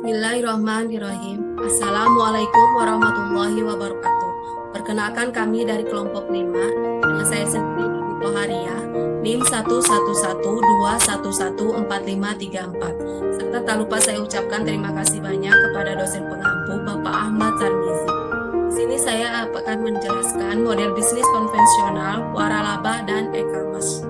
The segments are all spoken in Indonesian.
Bismillahirrahmanirrahim. Assalamualaikum warahmatullahi wabarakatuh. Perkenalkan kami dari kelompok 5 dengan saya sendiri Ibu Toharia, NIM 11121114534. Serta tak lupa saya ucapkan terima kasih banyak kepada dosen pengampu Bapak Ahmad Tarmizi. Di sini saya akan menjelaskan model bisnis konvensional, waralaba, dan e-commerce.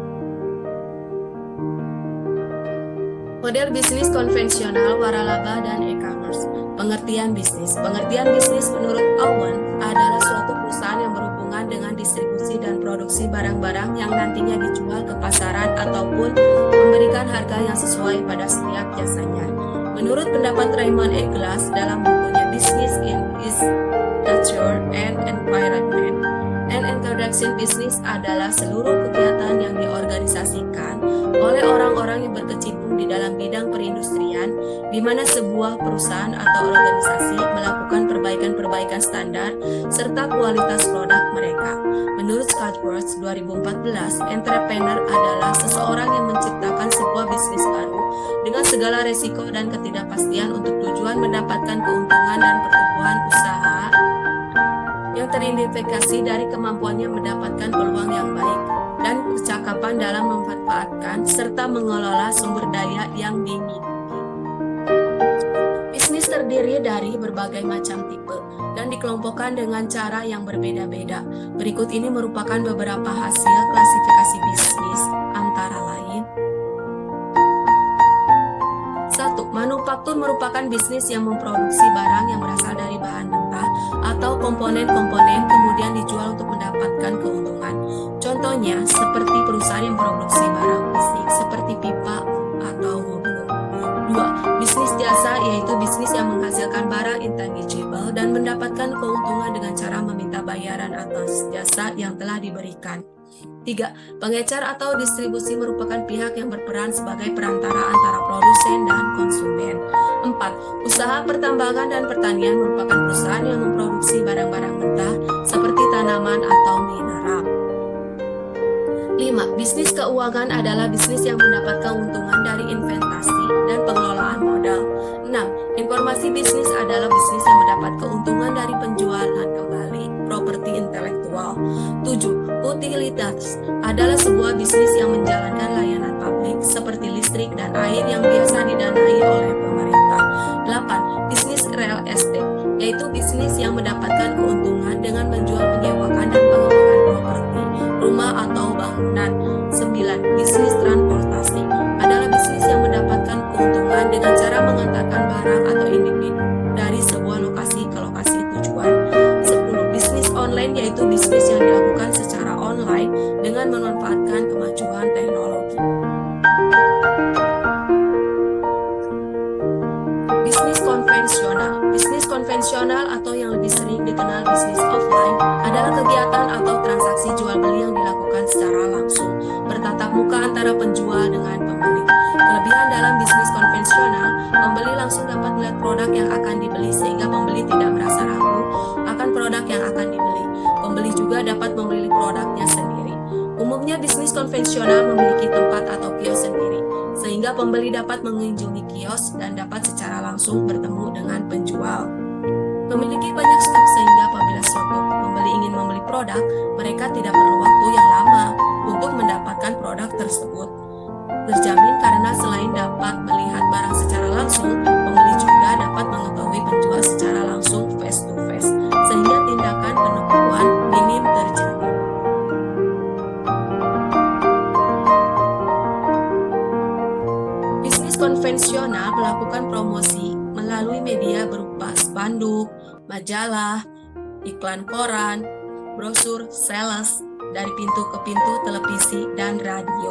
Model bisnis konvensional, waralaba, dan e-commerce. Pengertian bisnis. Pengertian bisnis menurut Owen adalah suatu perusahaan yang berhubungan dengan distribusi dan produksi barang-barang yang nantinya dijual ke pasaran ataupun memberikan harga yang sesuai pada setiap jasanya. Menurut pendapat Raymond E. Glass dalam bukunya Business in Its Nature and Environment, and introduction business adalah seluruh kegiatan yang diorganisasikan oleh orang-orang yang berkecimpung di dalam bidang perindustrian, di mana sebuah perusahaan atau organisasi melakukan perbaikan-perbaikan standar serta kualitas produk mereka. Menurut Scotworth 2014, entrepreneur adalah seseorang yang menciptakan sebuah bisnis baru dengan segala resiko dan ketidakpastian untuk tujuan mendapatkan keuntungan dan pertumbuhan usaha yang teridentifikasi dari kemampuannya mendapatkan peluang yang baik dan kecakapan dalam memanfaatkan serta mengelola sumber daya yang dimiliki. Bisnis terdiri dari berbagai macam tipe dan dikelompokkan dengan cara yang berbeda-beda. Berikut ini merupakan beberapa hasil klasifikasi bisnis antara lain. 1. Manufaktur merupakan bisnis yang memproduksi barang yang berasal dari bahan mentah atau komponen-komponen kemudian dijual untuk mendapatkan keuntungan. Contohnya seperti perusahaan yang memproduksi barang fisik seperti pipa atau mobil. 2. Bisnis jasa yaitu bisnis yang menghasilkan barang intangible dan mendapatkan keuntungan dengan cara meminta bayaran atas jasa yang telah diberikan. 3. Pengecer atau distribusi merupakan pihak yang berperan sebagai perantara antara produsen dan konsumen. 4. Usaha pertambangan dan pertanian merupakan perusahaan yang memproduksi barang-barang mentah seperti tanaman atau mineral. 5. Bisnis keuangan adalah bisnis yang mendapat keuntungan dari investasi dan pengelolaan modal. 6. Informasi bisnis adalah bisnis yang mendapat keuntungan dari penjualan kembali properti intelektual. 7. Utilitas adalah sebuah bisnis yang menjalankan layanan publik seperti listrik dan air yang biasa didanai oleh pemerintah. 8. Bisnis real estate yaitu bisnis yang mendapatkan keuntungan dengan menjual, menyewakan, dan pengembangan properti, rumah atau bangunan. 9. Bisnis transportasi adalah bisnis yang mendapatkan keuntungan dengan cara mengantarkan barang atau individu dari sebuah lokasi ke lokasi tujuan. 10. Bisnis online yaitu bisnis yang dilakukan secara online dengan memanfaatkan kemajuan teknologi. Bisnis konvensional. Bisnis konvensional atau yang lebih sering dikenal bisnis offline adalah kegiatan atau transaksi jual beli yang dilakukan secara langsung, bertatap muka antara penjual dengan pembeli. Kelebihan dalam bisnis konvensional, pembeli langsung dapat melihat produk yang akan dibeli sehingga pembeli tidak merasa ragu akan produk yang akan dibeli. Pembeli juga dapat memilih produknya sendiri. Umumnya bisnis konvensional memiliki tempat atau kios sendiri, sehingga pembeli dapat mengunjungi kios dan dapat secara langsung bertemu dengan penjual. Memiliki banyak stok sehingga apabila suatu pembeli ingin membeli produk, mereka tidak perlu waktu yang lama untuk mendapatkan produk tersebut. Terjamin karena selain dapat melihat barang secara langsung, pembeli juga dapat mengetahui penjual secara langsung face to face, sehingga tindakan penipuan minim terjadi. Bisnis konvensional melakukan promosi melalui media berupa spanduk, majalah, iklan koran, brosur, sales, dari pintu ke pintu, televisi, dan radio.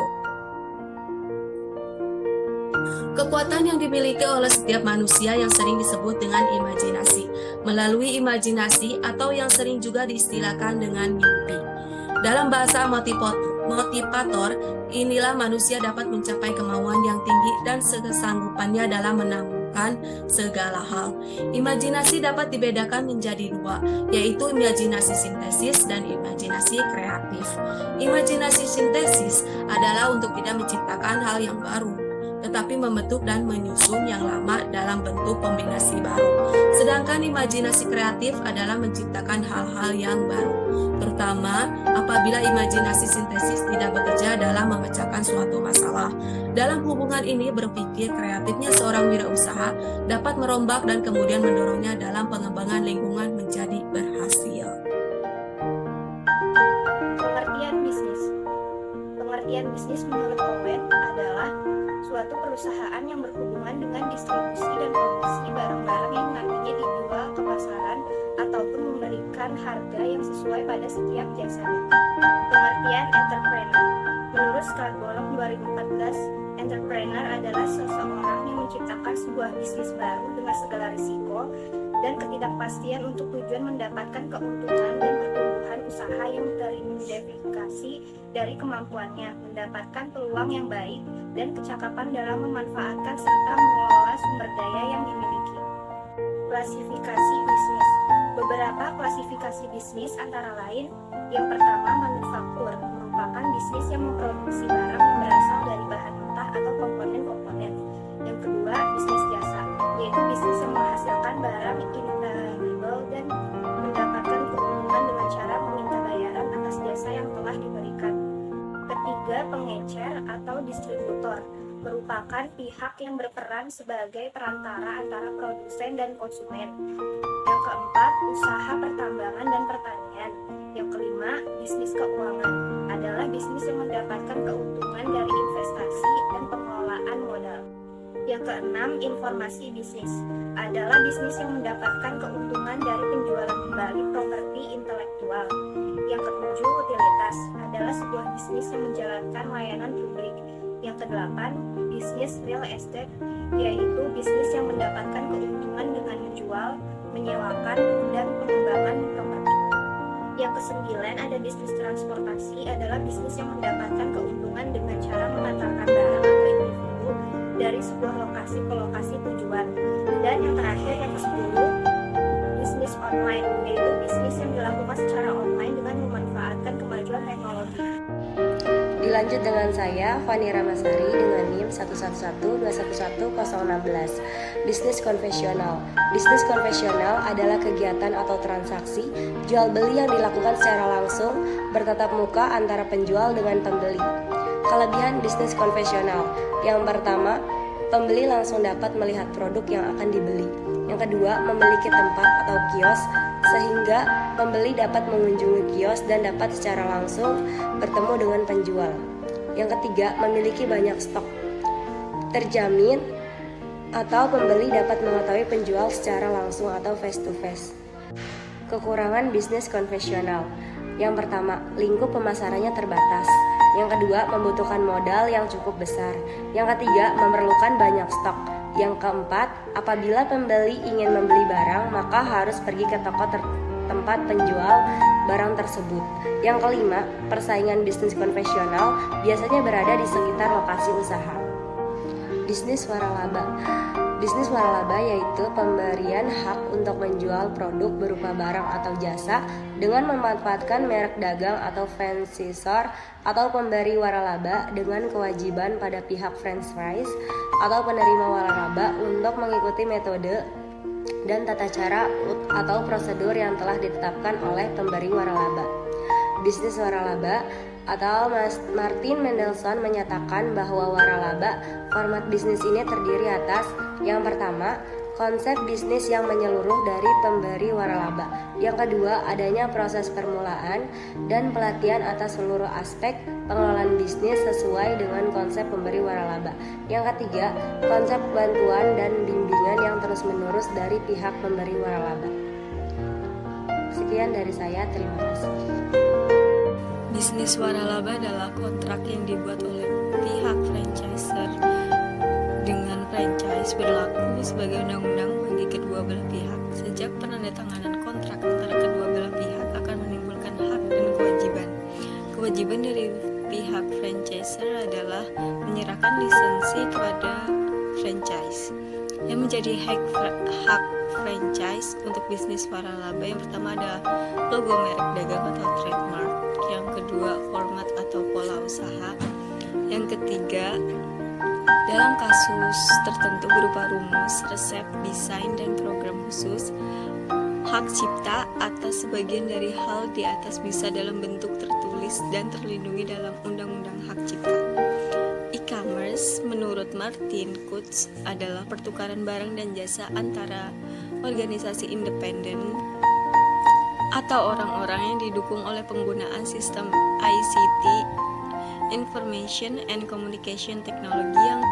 Kekuatan yang dimiliki oleh setiap manusia yang sering disebut dengan imajinasi, melalui imajinasi atau yang sering juga diistilahkan dengan mimpi. Dalam bahasa motivator, inilah manusia dapat mencapai kemauan yang tinggi dan kesanggupannya dalam menemukan segala hal. Imajinasi dapat dibedakan menjadi dua, yaitu imajinasi sintesis dan imajinasi kreatif. Imajinasi sintesis adalah untuk tidak menciptakan hal yang baru, tetapi membentuk dan menyusun yang lama dalam bentuk kombinasi baru. Sedangkan imajinasi kreatif adalah menciptakan hal-hal yang baru, terutama apabila imajinasi sintesis tidak bekerja dalam memecahkan suatu masalah. Dalam hubungan ini, berpikir kreatifnya seorang wirausaha dapat merombak dan kemudian mendorongnya dalam pengembangan lingkungan menjadi berhasil. Pengertian bisnis. Pengertian bisnis menurut Owen adalah suatu perusahaan yang berhubungan dengan distribusi dan produksi barang-barang yang nantinya dijual ke pasaran ataupun memberikan harga yang sesuai pada setiap jasanya. Pengertian entrepreneur. Menurut Scarbollock 2014, entrepreneur adalah seseorang yang menciptakan sebuah bisnis baru dengan segala risiko dan ketidakpastian untuk tujuan mendapatkan keuntungan dan pertumbuhan usaha yang teridentifikasi dari kemampuannya, mendapatkan peluang yang baik, dan kecakapan dalam memanfaatkan serta mengelola sumber daya yang dimiliki. Klasifikasi bisnis. Beberapa klasifikasi bisnis antara lain, yang pertama manufaktur, merupakan bisnis yang memproduksi barang yang berasal dari bahan mentah atau komponen-komponen. Yang kedua, bisnis jasa, yaitu bisnis yang menghasilkan barang intangible dan mendapatkan keuntungan dengan cara meminta bayaran atas jasa yang telah diberikan. Ketiga, pengecer atau distributor, merupakan pihak yang berperan sebagai perantara antara produsen dan konsumen. Yang keempat, usaha pertambangan dan pertanian. Yang kelima, bisnis keuangan, adalah bisnis yang mendapatkan keuntungan dari investasi dan pengelolaan modal. Yang keenam, informasi bisnis, adalah bisnis yang mendapatkan keuntungan dari penjualan kembali properti intelektual. Yang ketujuh, utilitas, adalah sebuah bisnis yang menjalankan layanan publik. Yang kedelapan, bisnis real estate, yaitu bisnis yang mendapatkan keuntungan dengan menjual, menyewakan, dan pengembangan properti. Yang kesembilan, ada bisnis transportasi, adalah bisnis yang mendapatkan keuntungan dengan cara mengantarkan barang atau individu dari sebuah lokasi ke lokasi tujuan. Dan yang terakhir, yang ke-10, bisnis online, yaitu bisnis yang dilakukan secara online dengan memanfaatkan kemajuan teknologi. Dilanjut dengan saya, Fani Ramasari dengan NIM 111211016. Bisnis konvensional. Bisnis konvensional adalah kegiatan atau transaksi jual beli yang dilakukan secara langsung bertatap muka antara penjual dengan pembeli. Kelebihan bisnis konvensional. Yang pertama, pembeli langsung dapat melihat produk yang akan dibeli. Yang kedua, memiliki tempat atau kios sehingga pembeli dapat mengunjungi kios dan dapat secara langsung bertemu dengan penjual. Yang ketiga, memiliki banyak stok terjamin atau pembeli dapat mengetahui penjual secara langsung atau face to face. Kekurangan bisnis konvensional. Yang pertama, lingkup pemasarannya terbatas. Yang kedua, membutuhkan modal yang cukup besar. Yang ketiga, memerlukan banyak stok. Yang keempat, apabila pembeli ingin membeli barang, maka harus pergi ke toko tempat penjual barang tersebut. Yang kelima, persaingan bisnis konvensional biasanya berada di sekitar lokasi usaha. Bisnis waralaba. Bisnis waralaba yaitu pemberian hak untuk menjual produk berupa barang atau jasa dengan memanfaatkan merek dagang atau franchisor atau pemberi waralaba dengan kewajiban pada pihak franchise atau penerima waralaba untuk mengikuti metode dan tata cara atau prosedur yang telah ditetapkan oleh pemberi waralaba. Bisnis waralaba atau Martin Mendelson menyatakan bahwa waralaba format bisnis ini terdiri atas yang pertama, konsep bisnis yang menyeluruh dari pemberi waralaba. Yang kedua, adanya proses permulaan dan pelatihan atas seluruh aspek pengelolaan bisnis sesuai dengan konsep pemberi waralaba. Yang ketiga, konsep bantuan dan bimbingan yang terus-menerus dari pihak pemberi waralaba. Sekian dari saya, terima kasih. Bisnis waralaba adalah kontrak yang dibuat oleh pihak franchisor dengan franchise berlaku sebagai undang-undang bagi kedua belah pihak. Sejak penandatanganan kontrak antara kedua belah pihak akan menimbulkan hak dan kewajiban. Kewajiban dari pihak franchisor adalah menyerahkan lisensi kepada franchise. Yang menjadi hak franchise untuk bisnis waralaba yang pertama adalah logo merek dagang atau trademark. Yang kedua, format atau pola usaha. Yang ketiga, Dalam kasus tertentu berupa rumus, resep, desain, dan program khusus, hak cipta atas sebagian dari hal di atas bisa dalam bentuk tertulis dan terlindungi dalam Undang-Undang Hak Cipta. E-commerce menurut Martin Kutz adalah pertukaran barang dan jasa antara organisasi independen atau orang-orang yang didukung oleh penggunaan sistem ICT Information and Communication Technology yang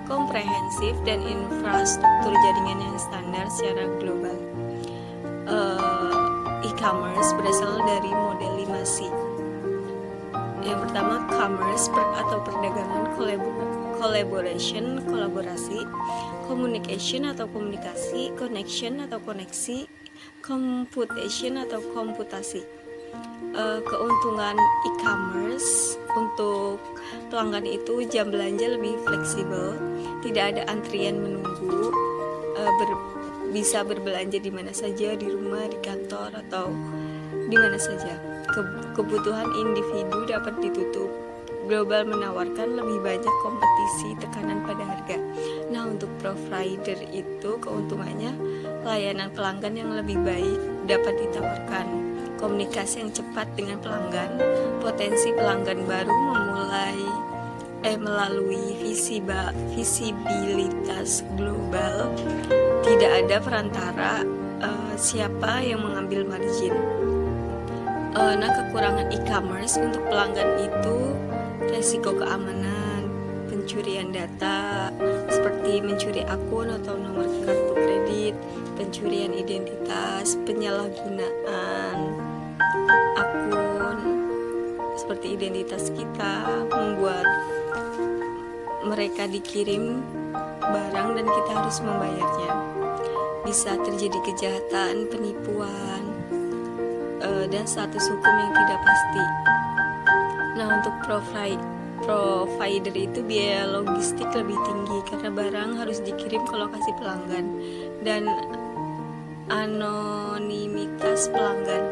komprehensif dan infrastruktur jaringan yang standar secara global. E-commerce berasal dari model 5C. Yang pertama, commerce atau perdagangan, collaboration, kolaborasi, communication atau komunikasi, connection atau koneksi, computation atau komputasi. Keuntungan e-commerce untuk pelanggan itu jam belanja lebih fleksibel, tidak ada antrian menunggu, bisa berbelanja di mana saja, di rumah, di kantor, atau di mana saja. Kebutuhan individu dapat ditutup. Global menawarkan lebih banyak kompetisi, tekanan pada harga. Nah, untuk provider itu keuntungannya layanan pelanggan yang lebih baik dapat ditawarkan, komunikasi yang cepat dengan pelanggan, potensi pelanggan baru melalui visibilitas global, tidak ada perantara, siapa yang mengambil margin. Nah, kekurangan e-commerce untuk pelanggan itu resiko keamanan, pencurian data seperti mencuri akun atau nomor kartu kredit, pencurian identitas, penyalahgunaan akun seperti identitas kita, membuat mereka dikirim barang dan kita harus membayarnya. Bisa terjadi kejahatan, penipuan, dan status hukum yang tidak pasti. Nah, untuk provider itu biaya logistik lebih tinggi karena barang harus dikirim ke lokasi pelanggan dan anonimitas pelanggan.